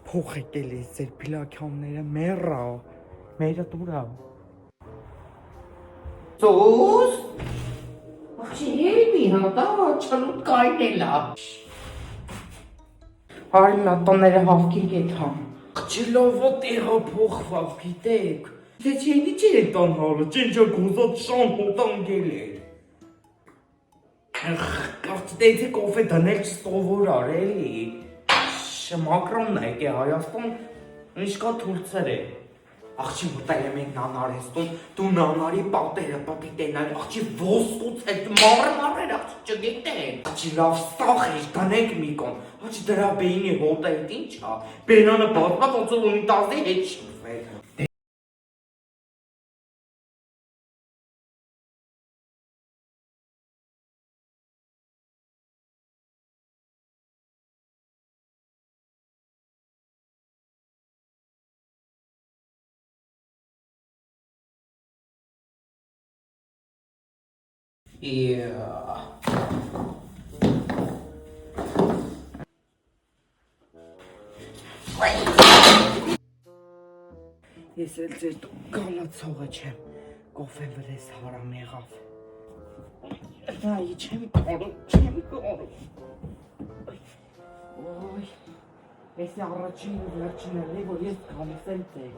Փող եկել է ձեր փիլաքյանները մեռա, մերը դուրա։ Սոս։ Ախի հելմի հատա չլուտ կայնելա։ Հարիլա տները հավքի գետա։ Չլովո տեղա փողվավ գիտեք։ Թե չէ ինչ է տան հալը, ճենջա գոզած շան հոտանգել է։ Կարծեցի կոֆե դնել չսովորար էլի։ Մակրոնն է եկե Հայաստան, ինչ կա թուրքեր է։ Աղջի մտել եմ ենք նանարեստուն, դու նանարի պատերը պտի տենալ, աղջի ոսկուց հետ մարմարեր աղջի չգիտեն։ Աղջի լավ ստախ էր, դնենք մի կոն, աղջի դրա բեյնի հոտը հետ ինչ հա, բենանը բատմատ ոնցոր ունիտազի հետ շպվել։ Ես էլ ձեր գալացողը չեմ, կոֆեն վրես հարամ եղավ։ Ռայի չեմ կարում։ Ոյ, ես առաջին ու վերջին էլի, որ ես գալիս եմ ձեր։